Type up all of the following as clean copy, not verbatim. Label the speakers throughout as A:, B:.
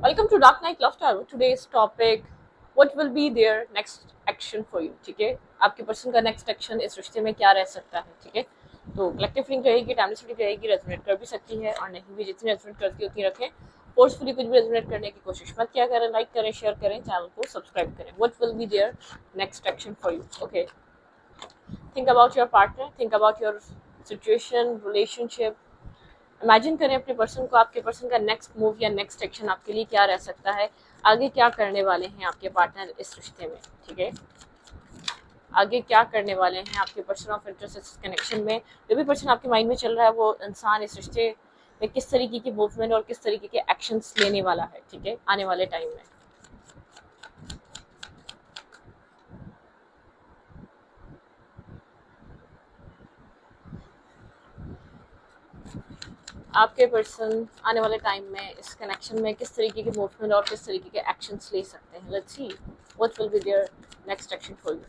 A: Welcome to Dark Knight Love Tarot. Today's topic, what will be their next action for you? ठीक है, आपके person का next action इस रिश्ते में क्या रह सकता है? ठीक है, तो कलेक्टिव रीडिंग रहेगी, टाइमलेस रीडिंग रहेगी, रेजोनेट कर भी सकती है और नहीं भी, जितनी रेजोनेट करती है उतनी रखें। फोर्सफुली कुछ भी रेजोनेट करने की कोशिश मत किया करें। लाइक करें, शेयर करें, चैनल को सब्सक्राइब करें। What will be their next action for you? Okay, think about your partner, think about your situation, relationship. Imagine करें अपने पर्सन को, आपके पर्सन का नेक्स्ट मूव या नेक्स्ट एक्शन आपके लिए क्या रह सकता है, आगे क्या करने वाले हैं आपके पार्टनर इस रिश्ते में। ठीक है, आगे क्या करने वाले हैं आपके पर्सन ऑफ इंटरेस्ट इस कनेक्शन में। जो भी पर्सन आपके माइंड में चल रहा है वो इंसान इस रिश्ते में किस तरीके की मूवमेंट और किस तरीके के एक्शंस लेने वाला है, ठीक है, आने वाले टाइम में। आपके पर्सन आने वाले टाइम में इस कनेक्शन में किस तरीके की मूवमेंट और किस तरीके के एक्शंस ले सकते हैं। Let's see what will be their next action for you.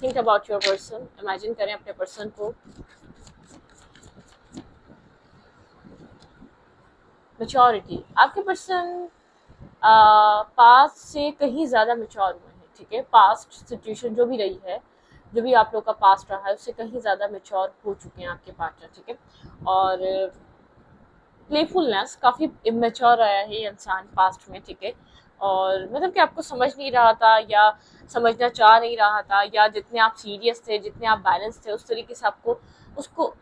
A: Think about your person, imagine करें अपने पर्सन को। मेच्योरिटी, आपके पर्सन पास्ट से कहीं ज़्यादा मेच्योर हुए हैं। ठीक है, पास्ट सिचुएशन जो भी रही है, जो भी आप लोग का पास्ट रहा है, उससे कहीं ज़्यादा मेच्योर हो चुके हैं आपके पार्टनर। ठीक है, और प्लेफुलनेस, काफ़ी इमेच्योर आया है ये इंसान पास्ट में। ठीक है, और मतलब कि आपको समझ नहीं रहा था या समझना चाह नहीं रहा था, या जितने आप सीरियस थे, जितने आप बैलेंस थे, उस तरीके से आपको उसको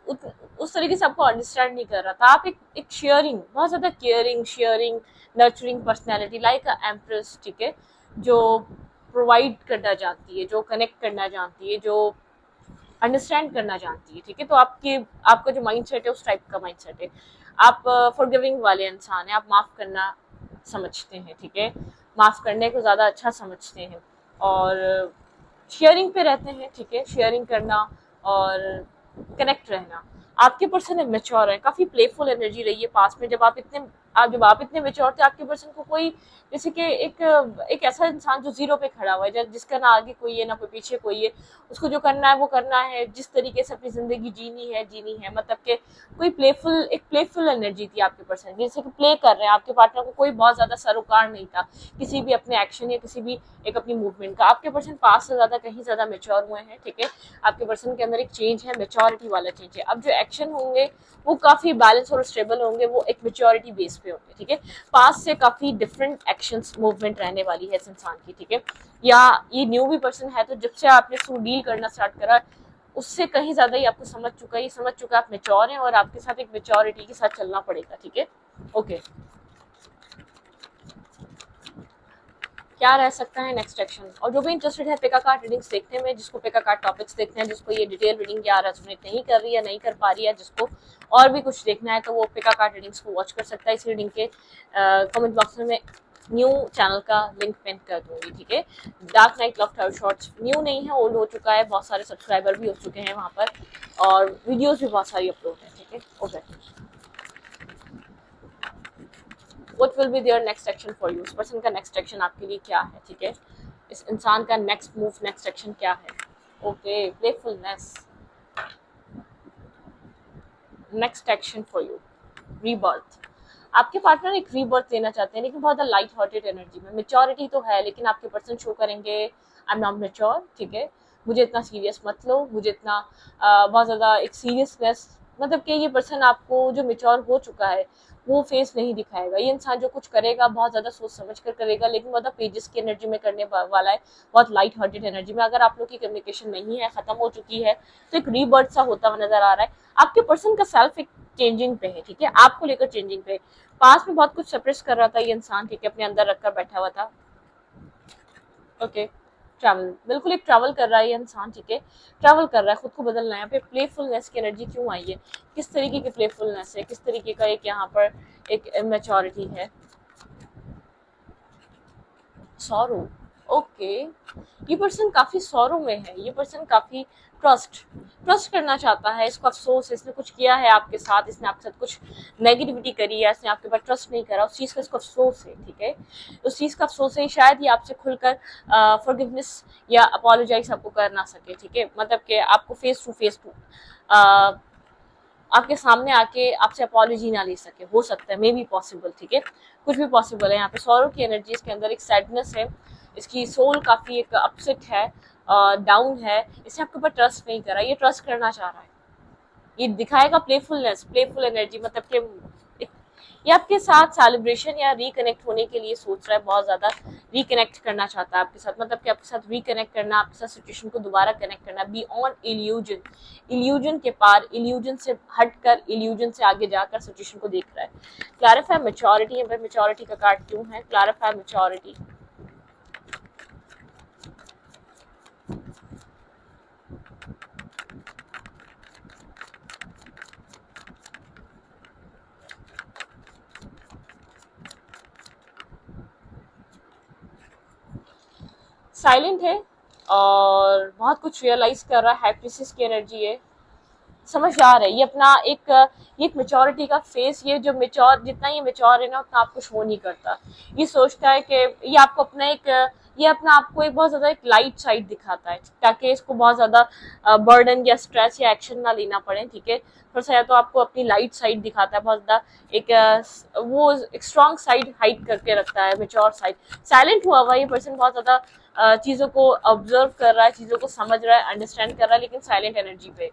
A: उस तरीके से आपको अंडरस्टैंड नहीं कर रहा था। आप एक शेयरिंग, बहुत ज़्यादा caring, sharing, nurturing personality like अ एम्प्रेस। ठीक है, जो प्रोवाइड करना जानती है, जो कनेक्ट करना जानती है, जो अंडरस्टैंड करना जानती है। ठीक है, तो आपका जो माइंड सेट है उस टाइप का माइंड सेट है। आप फॉरगिविंग वाले इंसान हैं, आप माफ़ करना समझते हैं। ठीक है, माफ़ करने को ज़्यादा अच्छा समझते हैं और शेयरिंग पे रहते हैं। ठीक है, शेयरिंग करना और कनेक्ट रहना। आपके पर्सन है मेच्योर है, काफ़ी प्लेफुल एनर्जी रही है पास में। जब आप इतने मेच्योर थे, आपके पर्सन को कोई जैसे कि एक ऐसा इंसान जो जीरो पे खड़ा हुआ है, जिसका ना आगे कोई है ना कोई पीछे कोई है, उसको जो करना है वो करना है, जिस तरीके से अपनी जिंदगी जीनी है। मतलब कि एक प्लेफुल एनर्जी थी आपके पर्सन, जैसे कि प्ले कर रहे हैं। आपके पार्टनर को कोई बहुत ज्यादा सरोकार नहीं था किसी भी अपने एक्शन या किसी भी एक अपनी मूवमेंट का। आपके पर्सन पास से ज्यादा कहीं ज्यादा मेच्योर हुए हैं। ठीक है, आपके पर्सन के अंदर एक चेंज है, मेच्योरिटी वाला चेंज है। अब जो एक्शन होंगे वो काफी बैलेंस और स्टेबल होंगे, वो एक मेच्योरिटी बेस पे होंगे। ठीक है, पास से काफी डिफरेंट एक्शंस मूवमेंट रहने वाली है इस इंसान की। ठीक है, या ये न्यू भी पर्सन है, तो जब से आपने इसको डील करना स्टार्ट करा, उससे कहीं ज्यादा ही आपको समझ चुका है, ये समझ चुका है आप मेच्योर हैं और आपके साथ एक मेच्योरिटी के साथ चलना पड़ेगा। ठीक है, ओके, क्या रह सकता है नेक्स्ट एक्शन। और जो भी इंटरेस्टेड है पिका कार्ड रीडिंग्स देखने में, जिसको पिका कार्ड टॉपिक्स देखते हैं, जिसको ये डिटेल रीडिंग या रेजोनेट नहीं कर रही है, नहीं कर पा रही है, जिसको और भी कुछ देखना है, तो वो पिका कार्ड रीडिंग्स को वॉच कर सकता है। इस रीडिंग के कमेंट बॉक्स में न्यू चैनल का लिंक पिन कर दूंगी। ठीक है, dark night love tarot shorts new नहीं है, ओल्ड हो चुका है, बहुत सारे सब्सक्राइबर भी हो चुके हैं वहाँ पर और वीडियोज भी बहुत सारी अपलोड है। ठीक है, okay, what will be their next action for you. उस पर्सन का नेक्स्ट एक्शन आपके लिए क्या है। ठीक है, इस इंसान का नेक्स्ट मूव, नेक्स्ट एक्शन क्या है। Okay, playfulness, next action for you, rebirth. आपके पार्टनर एक रीबर्थ लेना चाहते हैं, लेकिन बहुत लाइट हार्टेड एनर्जी में। मेच्योरिटी तो है, लेकिन आपके पर्सन शो करेंगे आई एम नॉट मेच्योर। ठीक है, मुझे इतना सीरियस मत लो, मुझे इतना बहुत ज़्यादा एक सीरियसनेस, मतलब कि ये पर्सन आपको जो मेच्योर हो चुका है वो फेस नहीं दिखाएगा। ये इंसान जो कुछ करेगा बहुत ज़्यादा सोच समझ कर करेगा, लेकिन बहुत पेजेस की एनर्जी में करने वाला है, बहुत लाइट हार्टेड एनर्जी में। अगर आप लोग की कम्युनिकेशन नहीं है, खत्म हो चुकी है, तो एक रीबर्थ सा होता हुआ नजर आ रहा है। आपके पर्सन का सेल्फ एक चेंजिंग पे है। ठीक है, आपको लेकर चेंजिंग पे। पास में बहुत कुछ सप्रेस कर रहा था ये इंसान। ठीक है, अपने अंदर रखकर बैठा हुआ था। ओके, ट्रैवल, बिल्कुल एक ट्रैवल कर रहा है ये इंसान। ठीक है, ट्रैवल कर रहा है, खुद को बदलना है। यहाँ पे प्लेफुलनेस की एनर्जी क्यों आई है, किस तरीके की प्लेफुलनेस है, किस तरीके का एक यहाँ पर एक इमेच्योरिटी है। सॉरो, ओके, ये पर्सन काफी सॉरो में है। ये पर्सन काफी ट्रस्ट करना चाहता है। इसको अफसोस है, इसने कुछ किया है आपके साथ, इसने आपके साथ कुछ नेगेटिविटी करी है, इसने आपके ऊपर ट्रस्ट नहीं करा, उस चीज का इसको अफसोस है। ठीक है, उस चीज का अफसोस है, शायद ये आपसे खुलकर फॉरगिवनेस या अपोलोजाइज आपको कर ना सके। ठीक है, मतलब कि आपको फेस टू फेस आपके सामने आके आपसे अपॉलॉजी ना ले सके, हो सकता है, मे बी पॉसिबल, ठीक है, कुछ भी पॉसिबल है। यहाँ पे सौरव की एनर्जी, इसके अंदर एक सैडनेस है, इसकी सोल काफी एक अपसेट है, डाउन है, इसने आपके ऊपर ट्रस्ट नहीं करा, ये ट्रस्ट करना चाह रहा है, ये दिखाएगा प्लेफुलनेस, प्लेफुल एनर्जी, मतलब कि ये आपके साथ सेलिब्रेशन या रिकनेक्ट होने के लिए सोच रहा है, बहुत ज्यादा रिकनेक्ट करना चाहता है आपके साथ, मतलब कि आपके साथ रिकनेक्ट करना, आपके साथ सिचुएशन को दोबारा कनेक्ट करना, बियॉन्ड इल्यूजन, इल्यूजन के पार, इल्यूजन से हटकर, इल्यूजन से आगे जाकर सिचुएशन को देख रहा है। क्लैरिफाई मैच्योरिटी, यहाँ पर मैच्योरिटी का कार्ड क्यों है? Clarify maturity. साइलेंट है और बहुत कुछ रियलाइज कर रहा है, हाइप्सिस की एनर्जी है, समझदार है, ये अपना ये एक मेच्योरिटी का फेस, ये जो मेच्योर, जितना ये मेच्योर है ना उतना आपको शो नहीं करता, ये सोचता है कि ये आपको अपना ये अपना आपको एक बहुत ज्यादा एक लाइट साइड दिखाता है, ताकि इसको बहुत ज्यादा बर्डन या स्ट्रेस या एक्शन ना लेना पड़े, ठीक है, थोड़ा सा, या तो आपको अपनी लाइट साइड दिखाता है बहुत ज्यादा, वो एक स्ट्रॉन्ग साइड हाइड करके रखता है, मेच्योर साइड। साइलेंट हुआ हुआ ये पर्सन बहुत ज्यादा चीजों को ऑब्जर्व कर रहा है, चीजों को समझ रहा है, अंडरस्टैंड कर रहा है, लेकिन साइलेंट एनर्जी पे।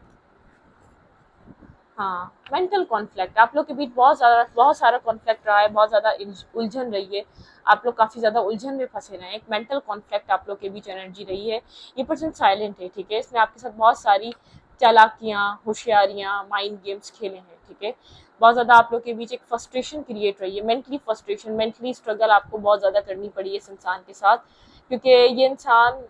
A: हाँ, मेंटल कॉन्फ्लिक्ट आप लोग के बीच बहुत सारा कॉन्फ्लिक्ट रहा है, बहुत ज्यादा उलझन रही है, आप लोग काफी ज्यादा उलझन में फंसे रहे हैं, एक मेंटल कॉन्फ्लिक्ट आप लोग के बीच एनर्जी रही है। ये पर्सन साइलेंट है, ठीक है, इसने आपके साथ बहुत सारी चालाकियां, होशियारियां, माइंड गेम्स खेले हैं, ठीक है, बहुत ज्यादा आप लोग के बीच एक फ्रस्ट्रेशन क्रिएट रही है, मेंटली फ्रस्ट्रेशन, मेंटली स्ट्रगल आपको बहुत ज्यादा करनी पड़ी है इस इंसान के साथ, क्योंकि ये इंसान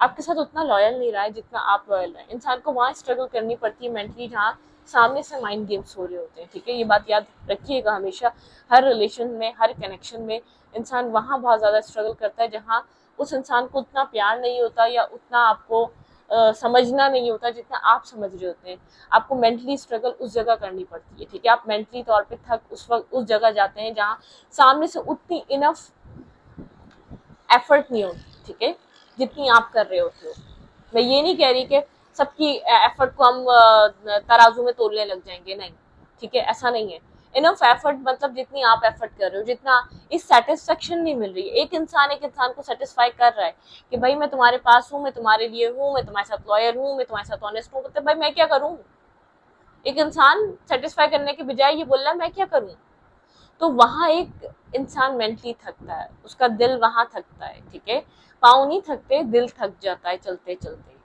A: आपके साथ उतना लॉयल नहीं रहा है जितना आप लॉयल रहे। इंसान को वहाँ स्ट्रगल करनी पड़ती है मेंटली जहाँ सामने से माइंड गेम्स हो रहे होते हैं, ठीक है, ये बात याद रखिएगा हमेशा, हर रिलेशन में, हर कनेक्शन में इंसान वहाँ बहुत ज़्यादा स्ट्रगल करता है जहाँ उस इंसान को उतना प्यार नहीं होता या उतना आपको समझना नहीं होता जितना आप समझ रहे होते हैं। आपको मेंटली स्ट्रगल उस जगह करनी पड़ती है, ठीक है, आप मेंटली तौर पे थक उस वक्त उस जगह जाते हैं जहाँ सामने से उतनी इनफ एफर्ट नहीं होती, ठीक है, जितनी आप कर रहे होते हो। मैं ये नहीं कह रही कि सबकी एफर्ट को हम तराजू में तोलने लग जाएंगे, नहीं, ठीक है, ऐसा नहीं है। इनफ एफर्ट मतलब जितनी आप एफर्ट कर रहे हो, जितना इस सेटिस्फेक्शन नहीं मिल रही है, एक इंसान को सेटिस्फाई कर रहा है कि भाई मैं तुम्हारे पास हूँ, मैं तुम्हारे लिए हूँ, मैं तुम्हारे साथ लॉयल हूँ, मैं तुम्हारे साथ ऑनेस्ट हूँ, मतलब भाई मैं क्या करूँ? एक इंसान सेटिस्फाई करने के बजाय ये बोल रहा है मैं क्या करूँ, तो वहां एक इंसान मेंटली थकता है, उसका दिल वहां थकता है, ठीक है, पाँव नहीं थकते, दिल थक जाता है चलते चलते,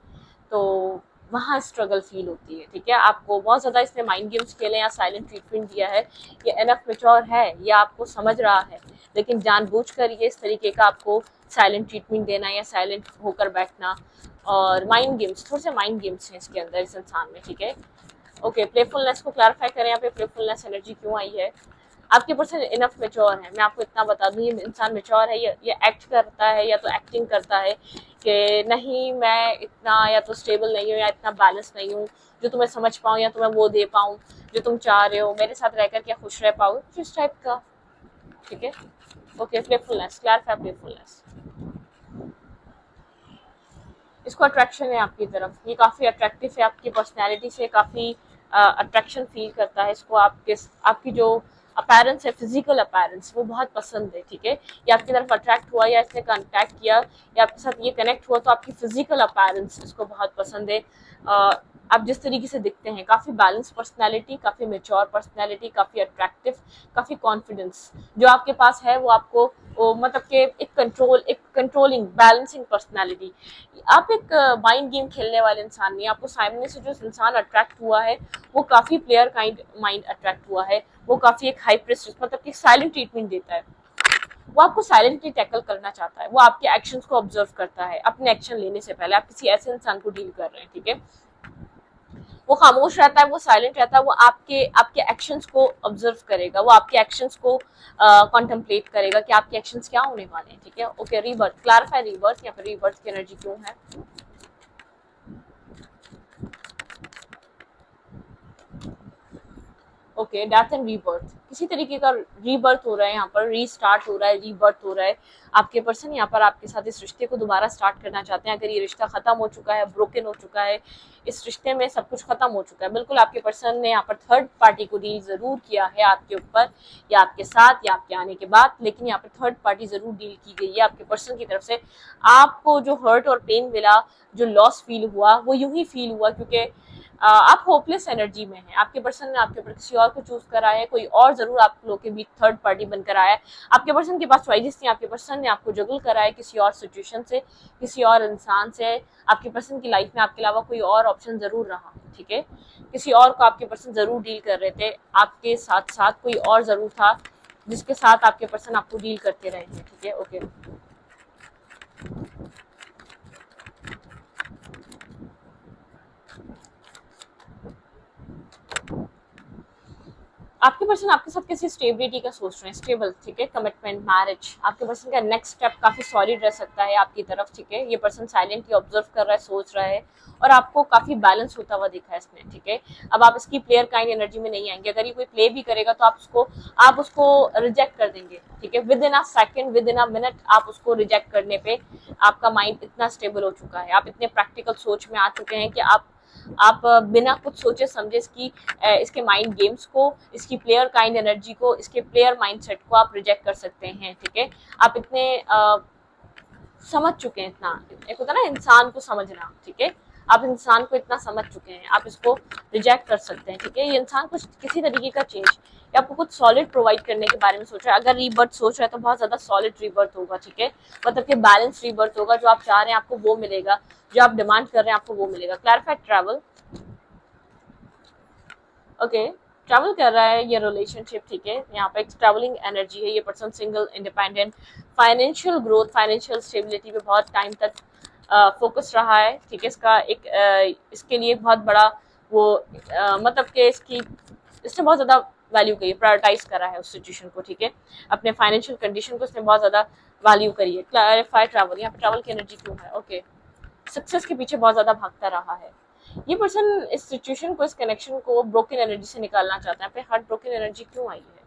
A: तो वहां स्ट्रगल फील होती है, ठीक है, आपको बहुत ज्यादा इसने माइंड गेम्स खेले या साइलेंट ट्रीटमेंट दिया है, ये एनफ मेच्योर है, ये आपको समझ रहा है, लेकिन जानबूझकर ये इस तरीके का आपको साइलेंट ट्रीटमेंट देना या साइलेंट होकर बैठना, और माइंड गेम्स, थोड़े से माइंड गेम्स हैं इसके अंदर इस इंसान में, ठीक है। ओके, प्लेफुलनेस को क्लैरिफाई करें, यहाँ पे प्लेफुलनेस एनर्जी क्यों आई है? आपके पर्सन इनफ मेच्योर है, मैं आपको इतना बता दूं, ये इंसान मेच्योर है, ये एक्ट करता है या तो एक्टिंग करता है कि नहीं मैं इतना या तो स्टेबल नहीं हूँ या इतना बैलेंस नहीं हूँ जो तुम्हें समझ पाऊँ या तुम्हें वो दे पाऊँ जो तुम चाह रहे हो, मेरे साथ रहकर क्या खुश रह पाओ, इस टाइप का, ठीक है। Okay, playfulness, clarify playfulness. इसको अट्रैक्शन है आपकी तरफ, ये काफी अट्रैक्टिव है, आपकी पर्सनैलिटी से काफी अट्रैक्शन फील करता है, इसको आपकी जो अपैरेंस है, फिजिकल अपैरेंस, वो बहुत पसंद है, ठीक है, ये आपकी तरफ अट्रैक्ट हुआ या इसने कॉन्टैक्ट किया या आपके साथ ये कनेक्ट हुआ तो आपकी फिजिकल अपैरेंस इसको बहुत पसंद है। आप जिस तरीके से दिखते हैं, काफी बैलेंस पर्सनैलिटी, काफी मेच्योर पर्सनैलिटी, काफी अट्रैक्टिव, काफी कॉन्फिडेंस जो आपके पास है, वो मतलब कि एक कंट्रोलिंग बैलेंसिंग पर्सनैलिटी। आप एक माइंड गेम खेलने वाले इंसान नहीं, आपको सामने से जो इंसान अट्रैक्ट हुआ है वो काफी प्लेयर काइंड माइंड अट्रैक्ट हुआ है, वो काफी एक हाई प्रेस्टिज मतलब कि साइलेंट ट्रीटमेंट देता है, वो आपको साइलेंटली टैकल करना चाहता है, वो आपके एक्शंस को ऑब्जर्व करता है, अपने एक्शन लेने से पहले आप किसी ऐसे इंसान को डील कर रहे हैं, ठीक है, वो खामोश रहता है, वो साइलेंट रहता है, वो आपके आपके एक्शंस को ऑब्जर्व करेगा, वो आपके एक्शंस को कॉन्टेम्पलेट करेगा कि आपके एक्शंस क्या होने वाले हैं, ठीक है। ओके, रीबर्थ, क्लैरिफाई रीबर्थ, यहाँ पर रीबर्थ की एनर्जी क्यों है? ओके, डेथ एंड रीबर्थ, किसी तरीके का रीबर्थ हो रहा है यहाँ पर, रीस्टार्ट हो रहा है, रीबर्थ हो रहा है। आपके पर्सन यहाँ पर आपके साथ इस रिश्ते को दोबारा स्टार्ट करना चाहते हैं। अगर ये रिश्ता खत्म हो चुका है, ब्रोकन हो चुका है, इस रिश्ते में सब कुछ खत्म हो चुका है, बिल्कुल आपके पर्सन ने यहाँ पर थर्ड पार्टी को डील जरूर किया है आपके ऊपर, या आपके साथ, या आपके आने के बाद, लेकिन यहाँ पर थर्ड पार्टी जरूर डील की गई है आपके पर्सन की तरफ से। आपको जो हर्ट और पेन मिला, जो लॉस फील हुआ, वो यूं ही फील हुआ क्योंकि आप होपलेस एनर्जी में हैं। आपके पर्सन ने आपके ऊपर किसी और को चूज करा है, कोई और जरूर आप लोग के बीच थर्ड पार्टी बनकर आया है। आपके पर्सन के पास चॉइसेस थी, आपके पर्सन ने आपको जगल करा है किसी और सिचुएशन से, किसी और इंसान से। आपके पर्सन की लाइफ में आपके अलावा कोई और ऑप्शन जरूर रहा, ठीक है, किसी और को आपके पर्सन जरूर डील कर रहे थे, आपके साथ साथ कोई और जरूर था जिसके साथ आपके पर्सन आपको डील करते रहे हैं, ठीक है। ओके, आपके पर्सन आपके साथ कैसी स्टेबिलिटी का सोच रहे हैं, स्टेबल, ठीक है, कमिटमेंट, मैरिज। आपके पर्सन का नेक्स्ट स्टेप काफी सॉलिड रह सकता है आपकी तरफ, ठीक है। ये पर्सन साइलेंटली ऑब्जर्व कर रहा है, सोच रहा है, और आपको काफी बैलेंस होता हुआ दिखा है इसमें, ठीक है। अब आप इसकी प्लेयर काइंड एनर्जी में नहीं आएंगे। अगर ये कोई प्ले भी करेगा तो आप उसको रिजेक्ट कर देंगे, ठीक है। With in a second, with in a minute आप उसको रिजेक्ट करने पे आपका माइंड इतना स्टेबल हो चुका है, आप इतने प्रैक्टिकल सोच में आ चुके हैं कि आप बिना कुछ सोचे समझे इसके माइंड गेम्स को, इसकी प्लेयर काइंड एनर्जी को, इसके प्लेयर माइंडसेट को आप रिजेक्ट कर सकते हैं, ठीक है। आप इतने समझ चुके हैं, इतना, एक होता है ना इंसान को समझना, ठीक है। आप इंसान को इतना समझ चुके हैं, आप इसको रिजेक्ट कर सकते हैं, ठीक है। ये इंसान कुछ किसी तरीके का चेंज या आपको कुछ सॉलिड प्रोवाइड करने के बारे में सोच रहा है। अगर रीबर्थ सोच रहा है तो बहुत ज्यादा सॉलिड रीबर्थ होगा, ठीक है, मतलब कि बैलेंस रीबर्थ होगा। जो आप चाह रहे हैं आपको वो मिलेगा, जो आप डिमांड कर रहे हैं आपको वो मिलेगा। क्लैरिफाइड ट्रैवल, ओके, ट्रैवल कर रहा है ये रिलेशनशिप, ठीक है। यहाँ पे एक ट्रैवलिंग एनर्जी है। ये person single, independent, financial growth, financial stability पे बहुत टाइम तक फोकस रहा है, ठीक है। इसके लिए बहुत बड़ा वो मतलब कि इसने बहुत ज्यादा वैल्यू करी है, प्रायोरिटाइज करा है उस सिचुएशन को, ठीक है। अपने फाइनेंशियल कंडीशन को इसने बहुत ज्यादा वैल्यू करी है। क्लैरिफाई ट्रैवल, यहाँ पे ट्रैवल की एनर्जी क्यों है, ओके, सक्सेस के पीछे बहुत ज्यादा भागता रहा है। ये पर्सन इस सिचुएशन को, इस कनेक्शन को ब्रोकन एनर्जी से निकालना चाहता है। पे हार्ट ब्रोकन एनर्जी क्यों आई है,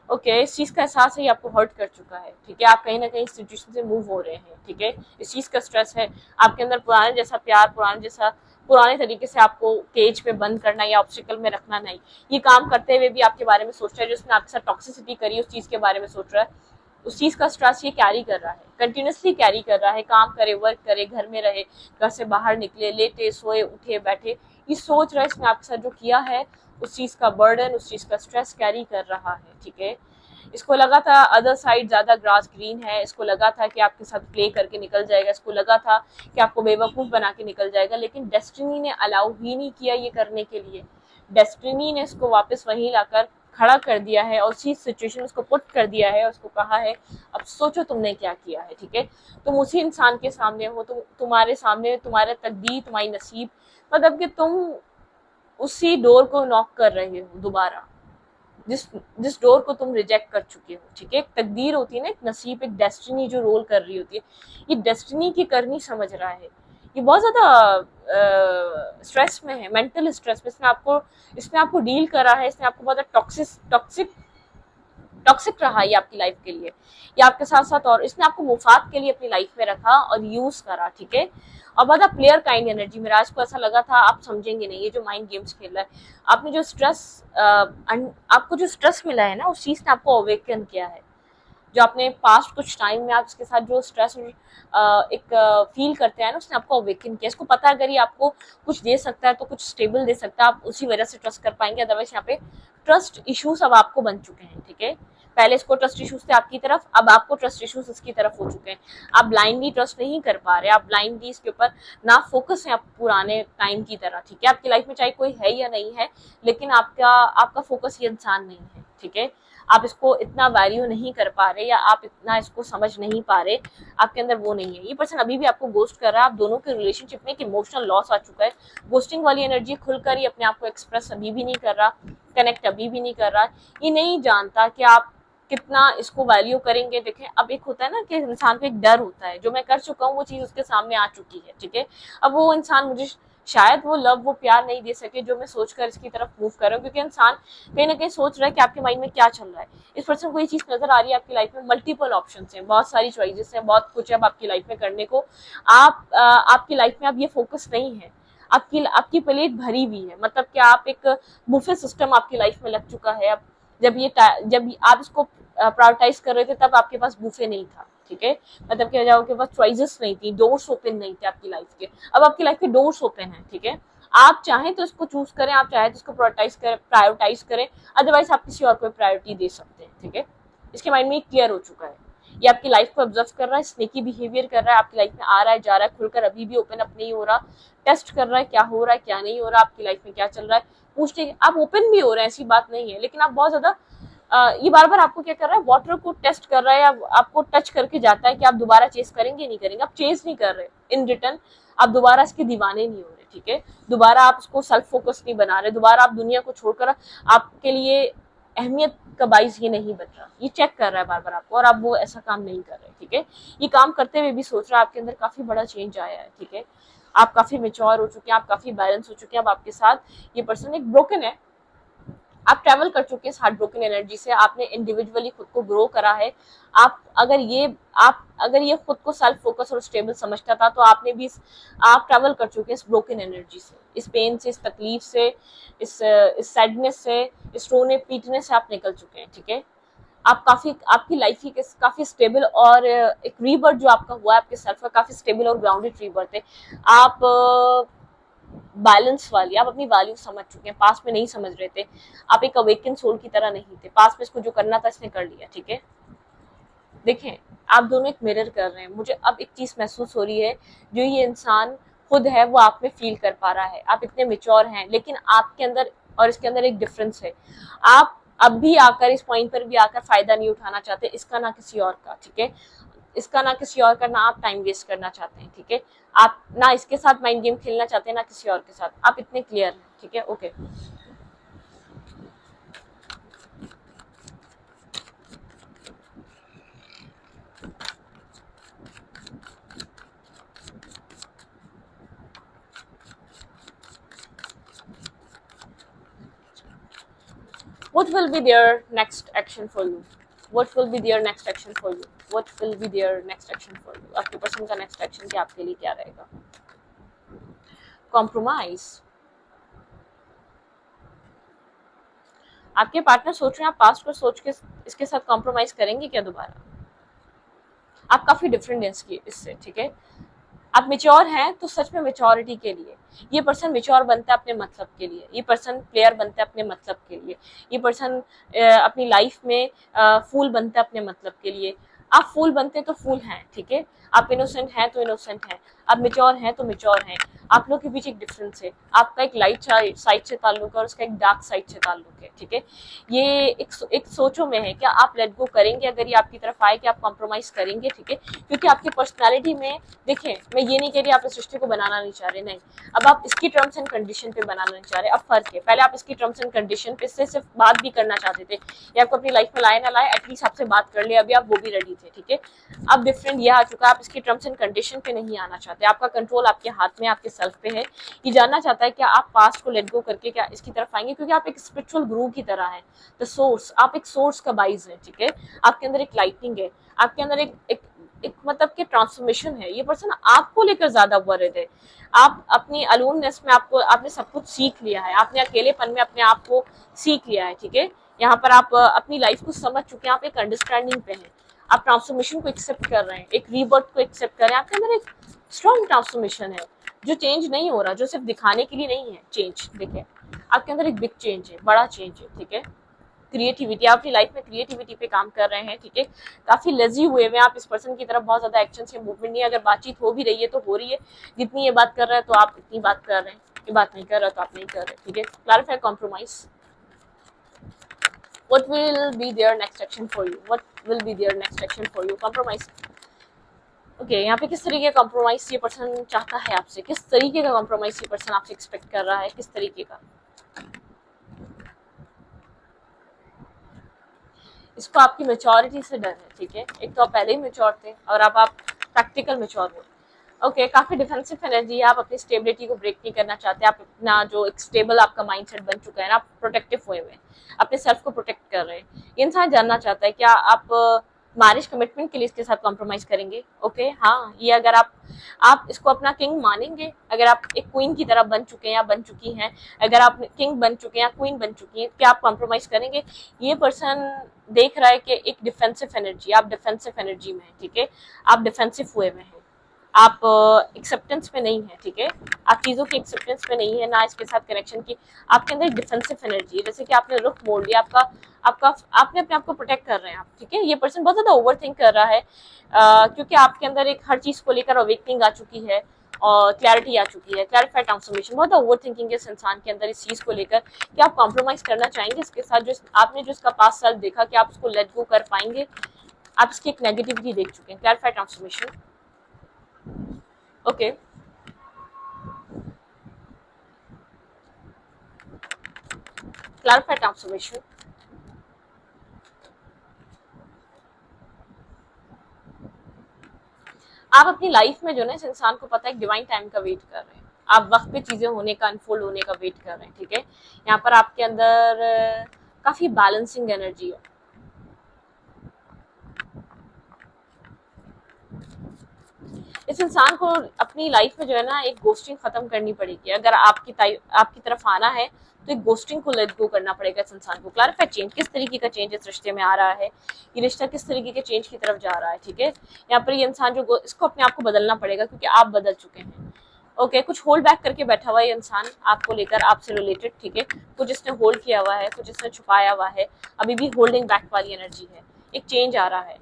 A: ओके, इस चीज का एहसास है, ये आपको हर्ट कर चुका है, ठीक है। आप कहीं ना कहीं इस सिचुएशन से मूव हो रहे हैं, ठीक है। इस चीज का स्ट्रेस है आपके अंदर, पुराने जैसा प्यार, पुराने तरीके से आपको केज में बंद करना या ऑब्स्टिकल में रखना नहीं। ये काम करते हुए भी आपके बारे में सोच रहा है, जिसने आपके साथ टॉक्सिसिटी करी उस चीज के बारे में सोच रहा है, उस चीज का स्ट्रेस ये कैरी कर रहा है, कंटिन्यूसली कैरी कर रहा है। काम करे, वर्क करे, घर में रहे, घर से बाहर निकले, लेटे सोए, उठे बैठे, ये सोच रहा है इसने आपके साथ जो किया है, उस चीज का बर्डन, उस चीज का स्ट्रेस कैरी कर रहा है, ठीक है। इसको लगा था अदर साइड ज्यादा ग्रास ग्रीन है, इसको लगा था कि आपके साथ प्ले करके निकल जाएगा, इसको लगा था कि आपको बेवकूफ बना के निकल जाएगा, लेकिन डेस्टिनी ने अलाउ ही नहीं किया ये करने के लिए। डेस्टिनी ने इसको वापस वहीं लाकर खड़ा कर दिया है और उसी सिचुएशन में उसको पुट कर दिया है, उसको कहा है अब सोचो तुमने क्या किया है, ठीक है। तुम उसी इंसान के सामने हो, तुम्हारे सामने तुम्हारा तकदीर, तुम्हारी नसीब, मतलब कि तुम उसी डोर को नॉक कर रहे हो दोबारा, जिस जिस डोर को तुम रिजेक्ट कर चुके हो, ठीक है। एक तकदीर होती है ना, एक नसीब, एक डेस्टिनी जो रोल कर रही होती है, ये डेस्टिनी की करनी समझ रहा है। ये बहुत ज्यादा स्ट्रेस में है, मेंटल स्ट्रेस में। इसने आपको डील करा है, इसने आपको बहुत टॉक्सिक टॉक्सिक रहा ये आपकी लाइफ के लिए, या आपके साथ साथ, और इसने आपको मुफाद के लिए अपनी लाइफ में रखा और यूज करा, ठीक है। और बहुत प्लेयर काइंड एनर्जी में राज को ऐसा लगा था आप समझेंगे नहीं, ये जो माइंड गेम्स खेल रहा है, आपने जो आपको जो स्ट्रेस मिला है ना, उस चीज ने आपको अवेकन किया है। जो आपने पास्ट कुछ टाइम में आप इसके साथ जो स्ट्रेस एक फील करते हैं ना, उसने आपको अवेकन किया। इसको पता है अगर ये आपको कुछ दे सकता है तो कुछ स्टेबल दे सकता है, आप उसी वजह से ट्रस्ट कर पाएंगे। अदरवाइज यहाँ पे ट्रस्ट इश्यूज अब आपको बन चुके हैं, ठीक है। पहले इसको ट्रस्ट इश्यूज थे आपकी तरफ, अब आपको ट्रस्ट इश्यूज इसकी तरफ हो चुके हैं। आप ब्लाइंडली ट्रस्ट नहीं कर पा रहे, आप ब्लाइंडली इसके ऊपर ना फोकस है आप पुराने टाइम की तरह, ठीक है। आपकी लाइफ में चाहे कोई है या नहीं है, लेकिन आपका फोकस ये इंसान नहीं है, ठीक है। आप इसको इतना वैल्यू नहीं कर पा रहे, या आप इतना इसको समझ नहीं पा रहे, आपके अंदर वो नहीं है। ये पर्सन अभी भी आपको गोस्ट कर रहा है। आप दोनों के रिलेशनशिप में एक इमोशनल लॉस आ चुका है। गोस्टिंग वाली एनर्जी खुलकर ही अपने आप को एक्सप्रेस अभी भी नहीं कर रहा, कनेक्ट अभी भी नहीं कर रहा। ये नहीं जानता कि आप कितना इसको वैल्यू करेंगे। देखें, अब एक होता है ना कि इंसान को एक डर होता है, जो मैं कर चुका हूँ वो चीज उसके सामने आ चुकी है, ठीक है। अब वो इंसान मुझे शायद वो लव, वो प्यार नहीं दे सके जो मैं सोचकर इसकी तरफ मूव कर रहा हूँ, क्योंकि इंसान कहीं ना कहीं सोच रहा है कि आपके माइंड में क्या चल रहा है। इस पर्सन को ये चीज नजर आ रही है आपकी लाइफ में, मल्टीपल ऑप्शंस हैं, बहुत सारी चॉइसेस हैं, बहुत कुछ है अब आपकी लाइफ में करने को। आपकी लाइफ में अब ये फोकस नहीं है, आपकी आपकी प्लेट भरी हुई है, मतलब कि आप एक बुफे सिस्टम आपकी लाइफ में लग चुका है अब। जब आप इसको प्रायोरिटाइज कर रहे थे तब आपके पास बुफे नहीं था, ठीक है, मतलब कि आपके पास चॉइसेस नहीं थी, डोर्स ओपन नहीं थे आपकी लाइफ के। अब आपकी लाइफ के डोर्स ओपन है, ठीक है, आप चाहें तो इसको चूज करें, आप चाहें तो इसको प्रायोरिटाइज करें, अदरवाइज आप किसी और को प्रायोरिटी दे सकते हैं, ठीक है। इसके माइंड में क्लियर हो चुका है, ये आपकी लाइफ को ऑब्जर्व कर रहा है, स्नेकी बिहेवियर कर रहा है, आपकी लाइफ में आ रहा है, जा रहा है, खुलकर अभी भी ओपन अप नहीं हो रहा, टेस्ट कर रहा है क्या हो रहा है क्या नहीं हो रहा, आपकी लाइफ में क्या चल रहा है पूछने। आप ओपन भी हो रहे हैं, ऐसी बात नहीं है, लेकिन आप बहुत ज्यादा ये बार बार आपको क्या कर रहा है, वाटर को टेस्ट कर रहा है, या आपको टच करके जाता है कि आप दोबारा चेस करेंगे नहीं करेंगे। आप चेस नहीं कर रहे, इन रिटर्न आप दोबारा इसके दीवाने नहीं हो रहे, ठीक है, दोबारा आप उसको सेल्फ फोकस नहीं बना रहे, दोबारा आप दुनिया को छोड़कर आपके लिए अहमियत का बाइस ये नहीं बन रहा, ये चेक कर रहा है बार बार आपको, और आप वो ऐसा काम नहीं कर रहे, ठीक है। ये काम करते हुए भी सोच रहा है, आपके अंदर काफी बड़ा चेंज आया है, ठीक है, आप काफी मेच्योर हो चुके हैं, आप काफी बैलेंस हो चुके हैं। अब आपके साथ ये पर्सन एक ब्रोकन है, आप ट्रैवल कर चुके हैं इस हार्ट ब्रोकन एनर्जी से, आपने इंडिविजुअली खुद को ग्रो करा है। आप अगर ये खुद को सेल्फ फोकस और स्टेबल समझता था, तो आपने भी आप ट्रैवल कर चुके हैं इस ब्रोकन एनर्जी से, इस पेन से, इस तकलीफ से, इस सैडनेस से, इस रोने पीटने से आप निकल चुके हैं, ठीक है। आप काफी आपकी लाइफ ही काफी स्टेबल और एक रीबर्थ जो आपका हुआ है आपके सेल्फ का, काफी स्टेबल और ग्राउंडेड रीबर्थ है। आप बैलेंस वाली, आप अपनी वैल्यू समझ चुके हैं, पास में नहीं समझ रहे थे, आप एक अवेकन सोल की तरह नहीं थे, पास में इसको जो करना था इसने कर लिया, ठीक है। देखें, आप दोनों एक मिरर कर रहे हैं, मुझे अब एक चीज महसूस हो रही है, जो ये इंसान खुद है वो आप में फील कर पा रहा है, आप इतने मेच्योर हैं, लेकिन आपके अंदर और इसके अंदर एक डिफरेंस है। आप अब भी आकर इस पॉइंट पर भी आकर फायदा नहीं उठाना चाहते, इसका ना किसी और का, ठीक है, इसका ना किसी और का, ना आप टाइम वेस्ट करना चाहते हैं, ठीक है, आप ना इसके साथ माइंड गेम खेलना चाहते हैं, ना किसी और के साथ, आप इतने क्लियर हैं, ठीक है, okay. What will be their next action for you? What will be their next action for you? What will be their next action for you? आपके पर्सन का नेक्स्ट एक्शन क्या आपके लिए क्या रहेगा? कॉम्प्रोमाइज, आपके पार्टनर सोच रहे हैं आप पास्ट को सोच के इसके साथ कॉम्प्रोमाइज करेंगे क्या दोबारा? आप काफी डिफरेंट हैं इससे, ठीक है। आप मेच्योर हैं तो सच में मेच्योरिटी के लिए, ये पर्सन मेच्योर बनता है अपने मतलब के लिए, ये पर्सन प्लेयर बनता है अपने मतलब के लिए, ये पर्सन अपनी लाइफ में फूल बनता है अपने मतलब के लिए। आप फूल बनते हैं तो फूल हैं, ठीक है, आप इनोसेंट हैं तो इनोसेंट हैं, आप मेच्योर हैं तो मेच्योर हैं। आप लोग के बीच एक डिफरेंस है, आपका एक लाइट साइड से ताल्लुक है और उसका एक डार्क साइड से ताल्लुक है, ठीक है। ये एक सोचों में है, क्या आप लेट गो करेंगे अगर ये आपकी तरफ आए, कि आप कॉम्प्रोमाइज करेंगे, ठीक है, क्योंकि आपकी पर्सनैलिटी में, देखें मैं ये नहीं कह रही आप इस रिश्ते को बनाना नहीं चाह रहे, नहीं, अब आप इसकी टर्म्स एंड कंडीशन पे बनाना नहीं चाह रहे, अब फर्क है। पहले आप इसकी टर्म्स एंड कंडीशन पे से सिर्फ बात भी करना चाहते थे, या आपको अपनी लाइफ में लाए ना लाए एटलीस्ट आपसे बात कर ले, अभी आप वो भी रेडी थे, ठीक है। अब डिफरेंट ये आ चुका है, आप इसकी टर्म्स एंड कंडीशन पे नहीं आना चाहते, आपका कंट्रोल आपके हाथ में, आपके सेल्फ पे है। ये जानना चाहता है कि आप पास्ट को लेट गो करके क्या इसकी तरफ आएंगे, क्योंकि आप एक स्पिरिचुअल गुरु की तरह हैं, द सोर्स, आप एक सोर्स का बाइज है, ठीक है। आपके अंदर एक लाइटनिंग है, आपके अंदर एक मतलब कि ट्रांसफॉर्मेशन है। ये पर्सन आपको लेकर ज्यादा वरिड है, आप अपनी अलोननेस में आपने सब कुछ सीख लिया है, आपने अकेलेपन में अपने आप को सीख लिया है, ठीक है। यहाँ पर आप अपनी लाइफ को समझ चुके हैं, आप एक अंडरस्टैंडिंग पे हैं, आप ट्रांसफॉर्मेशन को एक्सेप्ट कर रहे हैं, एक रीबर्थ को एक्सेप्ट कर रहे हैं। आपके अंदर एक स्ट्रॉन्ग ट्रांसफॉर्मेशन है जो चेंज नहीं हो रहा, जो सिर्फ दिखाने के लिए नहीं है चेंज। देखिए आपके अंदर एक बिग चेंज है, बड़ा चेंज है, ठीक है। क्रिएटिविटी, आप अपनी लाइफ में क्रिएटिविटी पे काम कर रहे हैं, ठीक है। काफी लेजी हुए हुए आप इस पर्सन की तरफ, बहुत ज्यादा एक्शन से मूवमेंट नहीं है। अगर बातचीत हो भी रही है तो हो रही है, जितनी ये बात कर रहा है तो आप इतनी बात कर रहे हैं, ये बात नहीं कर रहा तो आप नहीं कर रहे, ठीक है। Clarify, compromise. What will be their next action for you? What will be their next action for you? Compromise. Okay, यहाँ पे किस तरीके का कॉम्प्रोमाइज ये पर्सन चाहता है आपसे, किस तरीके का कॉम्प्रोमाइज ये पर्सन आपसे एक्सपेक्ट कर रहा है, किस तरीके का? इसको आपकी मेच्योरिटी से डर है, ठीक है। एक तो आप पहले ही मेच्योर थे और अब आप प्रैक्टिकल मेच्योर हो, ओके काफी डिफेंसिव एनर्जी है, आप अपनी स्टेबिलिटी को ब्रेक नहीं करना चाहते, आप अपना जो एक स्टेबल आपका माइंडसेट बन चुका है ना, आप प्रोटेक्टिव हुए में अपने सेल्फ को प्रोटेक्ट कर रहे हैं। ये इंसान जानना चाहता है क्या आप मैरिज कमिटमेंट के लिए इसके साथ कॉम्प्रोमाइज करेंगे। ओके हाँ, ये अगर आप इसको अपना किंग मानेंगे, अगर आप एक क्वीन की तरह बन चुके हैं या बन चुकी हैं, अगर आप किंग बन चुके हैं या क्वीन बन चुकी हैं, क्या आप कॉम्प्रोमाइज करेंगे। ये पर्सन देख रहा है कि एक डिफेंसिव एनर्जी, आप डिफेंसिव एनर्जी में है, ठीक है, आप डिफेंसिव हुए में है, आप एक्सेप्टेंस पे नहीं है, ठीक है, आप चीजों की एक्सेप्टेंस पे नहीं है ना इसके साथ कनेक्शन की, आपके अंदर डिफेंसिव एनर्जी है, जैसे कि आपने रुख मोड़ लिया, आपका आपका आपने अपने आप को प्रोटेक्ट कर रहे हैं आप, ठीक है। ये पर्सन बहुत ज्यादा ओवर थिंक कर रहा है क्योंकि आपके अंदर एक हर चीज को लेकर अवेकनिंग आ चुकी है और क्लैरिटी आ चुकी है, क्लैरिफाइड ट्रांसफॉर्मेशन, बहुत ओवर थिंकिंग है इस इंसान के अंदर इस चीज को लेकर कि आप कॉम्प्रोमाइज करना चाहेंगे इसके साथ, जो आपने जो इसका पास्ट सेल्फ देखा कि आप उसको लेट गो कर पाएंगे, आप इसकी एक नेगेटिविटी देख चुके हैं, clarified transformation. Okay clarified transformation. आप अपनी लाइफ में जो ना इस इंसान को पता है एक डिवाइन टाइम का वेट कर रहे हैं, आप वक्त पे चीजें होने का, अनफोल्ड होने का वेट कर रहे हैं, ठीक है। यहाँ पर आपके अंदर काफी बैलेंसिंग एनर्जी है। इस इंसान को अपनी लाइफ में जो है ना एक गोस्टिंग खत्म करनी पड़ेगी, अगर आपकी तरफ आना है तो एक गोस्टिंग को लेट गो करना पड़ेगा इस इंसान को। क्लैरिफाइड चेंज, किस तरीके का चेंज इस रिश्ते में आ रहा है, ये रिश्ता किस तरीके के चेंज की तरफ जा रहा है, ठीक है। यहाँ पर ये इंसान जो इसको अपने आप को बदलना पड़ेगा क्योंकि आप बदल चुके हैं। ओके कुछ होल्ड बैक करके बैठा हुआ है ये इंसान आपको लेकर, आपसे रिलेटेड, ठीक है, कुछ इसने होल्ड किया हुआ है, कुछ इसने छुपाया हुआ है, अभी भी होल्डिंग बैक वाली एनर्जी है। एक चेंज आ रहा है,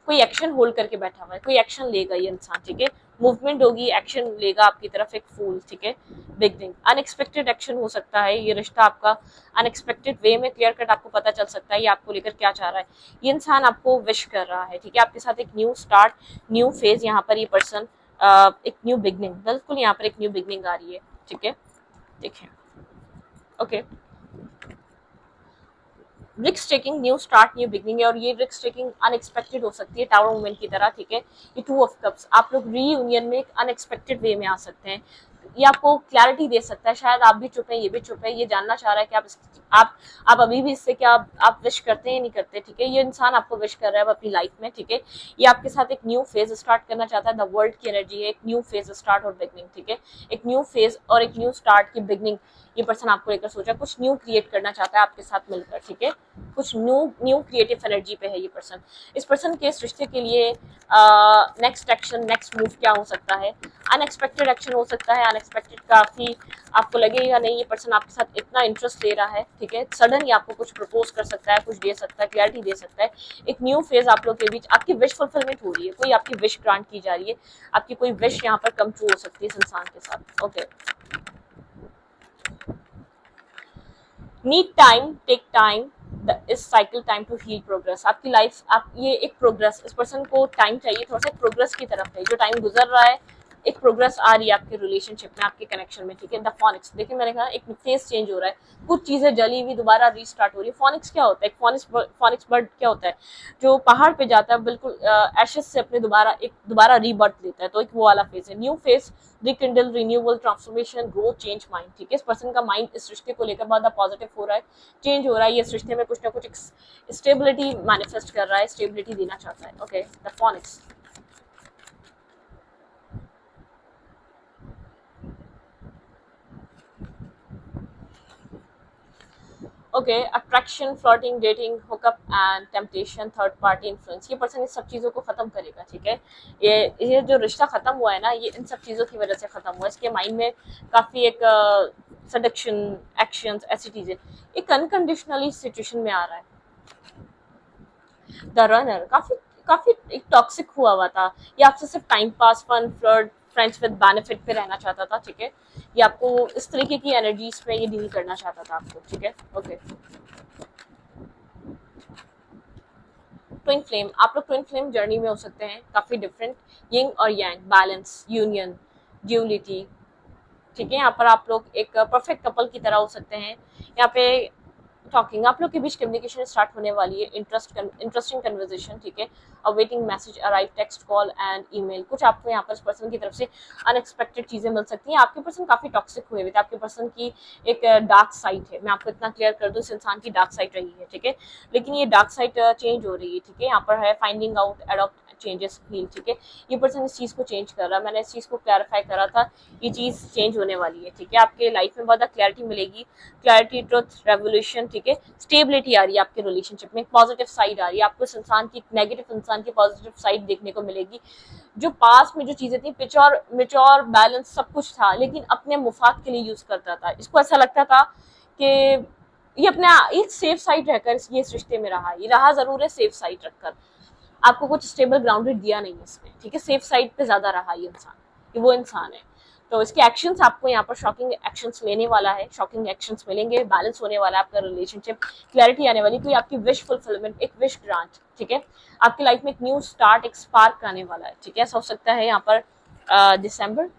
A: कोई एक्शन होल्ड करके बैठा हुआ है, कोई एक्शन लेगा ये इंसान, ठीक है, मूवमेंट होगी, एक्शन लेगा आपकी तरफ, एक फूल, ठीक है, बिगनिंग, अनएक्सपेक्टेड एक्शन हो सकता है, ये रिश्ता आपका अनएक्सपेक्टेड वे में क्लियर कट आपको पता चल सकता है ये आपको लेकर क्या चाह रहा है। ये इंसान आपको विश कर रहा है, ठीक है, आपके साथ एक न्यू स्टार्ट, न्यू फेज, यहाँ पर ये पर्सन एक न्यू बिगनिंग, बिल्कुल यहाँ पर एक न्यू बिगनिंग आ रही है, ठीक है, देखिए। ओके रिक्स taking, new start, new beginning है, और ये रिक्स टेकिंग अनएक्सपेक्टेड हो सकती है, टावर वुमेन की तरह, ठीक है। ये टू ऑफ कप्स, आप लोग रीयूनियन में एक अनएक्सपेक्टेड वे में आ सकते हैं, ये आपको क्लैरिटी दे सकता है, शायद आप भी चुप हैं, ये भी चुप है, ये जानना चाह रहा है कि आप आप अभी भी इससे क्या आप विश करते हैं नहीं करते, ठीक है। ये इंसान आपको विश कर रहा है अपनी लाइफ में, ठीक है, ये आपके साथ एक न्यू फेज स्टार्ट करना चाहता है, द वर्ल्ड की एनर्जी है, एक न्यू फेज स्टार्ट और बिगनिंग, ठीक है, एक न्यू फेज और एक न्यू स्टार्ट की बिगनिंग ये पर्सन आपको लेकर सोचा, कुछ न्यू क्रिएट करना चाहता है आपके साथ मिलकर, ठीक है, कुछ न्यू न्यू क्रिएटिव एनर्जी पे है ये पर्सन। इस पर्सन के इस रिश्ते के लिए नेक्स्ट एक्शन, नेक्स्ट मूव क्या हो सकता है, अनएक्सपेक्टेड एक्शन हो सकता है, अनएक्सपेक्टेड काफी आपको लगेगा नहीं ये पर्सन आपके साथ इतना इंटरेस्ट ले रहा है, ठीक है, सडन ही आपको कुछ प्रपोज कर सकता है, कुछ दे सकता है, क्लैरिटी दे सकता है, एक न्यू फेज आप लोग के बीच, आपकी विश फुलफिलमेंट हो रही है, कोई आपकी विश ग्रांट की जा रही है, आपकी कोई विश यहाँ पर कम ट्रू हो सकती है इस इंसान के साथ। Okay need time, take time, इस cycle time to heal progress, आपकी लाइफ, आप ये एक प्रोग्रेस, इस पर्सन को टाइम चाहिए थोड़ा सा प्रोग्रेस की तरफ है, जो टाइम गुजर रहा है एक प्रोग्रेस आ रही है आपके रिलेशनशिप में, आपके कनेक्शन में, ठीक है। द फोनिक्स, देखिए मैंने कहा एक फेस चेंज हो रहा है, कुछ चीजें जली हुई दोबारा रीस्टार्ट हो रही है। फोनिक्स क्या होता है, एक फोनिक्स बर्ड क्या होता है, जो पहाड़ पे जाता है बिल्कुल एशेस से अपने दोबारा रीबर्थ लेता है, तो एक वो वाला फेज है, new phase, rekindle, renewal, transformation, growth, change mind, ठीक है। इस पर्सन का माइंड इस रिश्ते को लेकर बहुत पॉजिटिव हो रहा है, चेंज हो रहा है, ये इस रिश्ते में कुछ ना कुछ स्टेबिलिटी मैनिफेस्ट कर रहा है, स्टेबिलिटी देना चाहता है। Okay the phoenix, okay attraction, flirting, dating, hookup and temptation, third party influence, ये पर्सन इस सब चीज़ों को खत्म करेगा, ठीक है। ये जो रिश्ता खत्म हुआ है ना, ये इन सब चीज़ों की वजह से खत्म हुआ है, इसके माइंड में काफ़ी एक सडक्शन, एक्शंस, ऐसी चीज़ें, एक अनकंडीशनली सिचुएशन में आ रहा है। द रनर काफ़ी काफ़ी एक टॉक्सिक हुआ था, ये आपसे सिर्फ time pass, fun, flirt, friends with benefit पे रहना चाहता था, ठीक है। ये आपको इस तरीके की एनर्जीज में ये डील करना चाहता था आपको, ठीक है। ओके ट्विन फ्लेम, आप लोग ट्विन फ्लेम जर्नी में हो सकते हैं, काफी डिफरेंट, यिंग और यांग, बैलेंस, यूनियन, ड्यूलिटी, ठीक है। यहाँ पर आप लोग एक परफेक्ट कपल की तरह हो सकते हैं, यहाँ पे टॉकिंग, आप लोग के बीच कम्युनिकेशन स्टार्ट होने वाली है, इंटरेस्टिंग कन्वर्सेशन, ठीक है। Awaiting message arrive, text, call and email. कुछ आपको यहाँ पर पर्सन की तरफ से अनएक्सपेक्टेड चीजें मिल सकती हैं। आपके पर्सन काफी टॉक्सिक हुए हुए थे, आपके पर्सन की एक डार्क साइड है, मैं आपको इतना क्लियर कर दूं, इस इंसान की डार्क साइड रही है, ठीक है। लेकिन ये डार्क साइड चेंज हो रही है, ठीक है। यहाँ पर है finding out, adopt, changes, heal, ठीक है। ये पर्सन इस चीज को चेंज कर रहा है, मैंने इस चीज को क्लैरिफाई करा था, ये चीज चेंज होने वाली है, ठीक है। आपके लाइफ में बहुत ज्यादा क्लैरिटी मिलेगी, क्लैरिटी, ट्रुथ, रेवोल्यूशन, ठीक है। स्टेबिलिटी आ रही है आपके रिलेशनशिप में, पॉजिटिव साइड आ रही है, आपको इस इंसान की, नेगेटिव इंसान की पॉजिटिव साइड देखने को मिलेगी। जो पास में जो चीजें थी, मिच्योर बैलेंस सब कुछ था, लेकिन अपने मुफाद के लिए यूज करता था। इसको ऐसा लगता था कि ये अपने एक सेफ साइड रहकर ये इस रिश्ते में रहा, ये रहा जरूर है सेफ साइड रखकर, आपको कुछ स्टेबल ग्राउंडेड दिया नहीं इसने, ठीक है। सेफ साइड पे ज्यादा रहा ये इंसान, ये वो इंसान है। तो इसके एक्शंस, आपको यहाँ पर शॉकिंग एक्शंस लेने वाला है, शॉकिंग एक्शंस मिलेंगे, बैलेंस होने वाला है आपका रिलेशनशिप, क्लैरिटी आने वाली, कोई आपकी विश फुलफिलमेंट, एक विश ग्रांट, ठीक है। आपकी लाइफ में एक न्यू स्टार्ट, एक स्पार्क आने वाला है, ठीक है। ऐसा हो सकता है यहाँ पर दिसंबर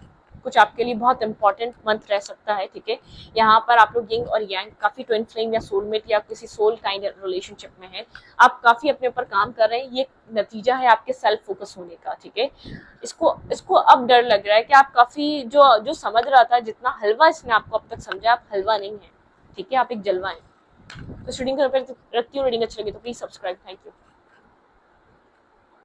A: कुछ आपके लिए बहुत इंपॉर्टेंट मंथ रह सकता है, ठीक है। यहाँ पर आप लोग यिंग और यांग, काफी ट्विन फ्लेम या सोलमेट या किसी सोल काइंड रिलेशनशिप में है, आप काफी अपने ऊपर काम कर रहे हैं, ये नतीजा है आपके सेल्फ फोकस होने का, ठीक है। इसको अब डर लग रहा है कि आप काफी जो समझ रहा था, जितना हलवा इसने आपको अब तक समझा, आप हलवा नहीं है, ठीक है, आप एक जलवा है। तो रीडिंग रखती हूँ, रीडिंग अच्छी लगी तो प्लीज सब्सक्राइब, थैंक यू।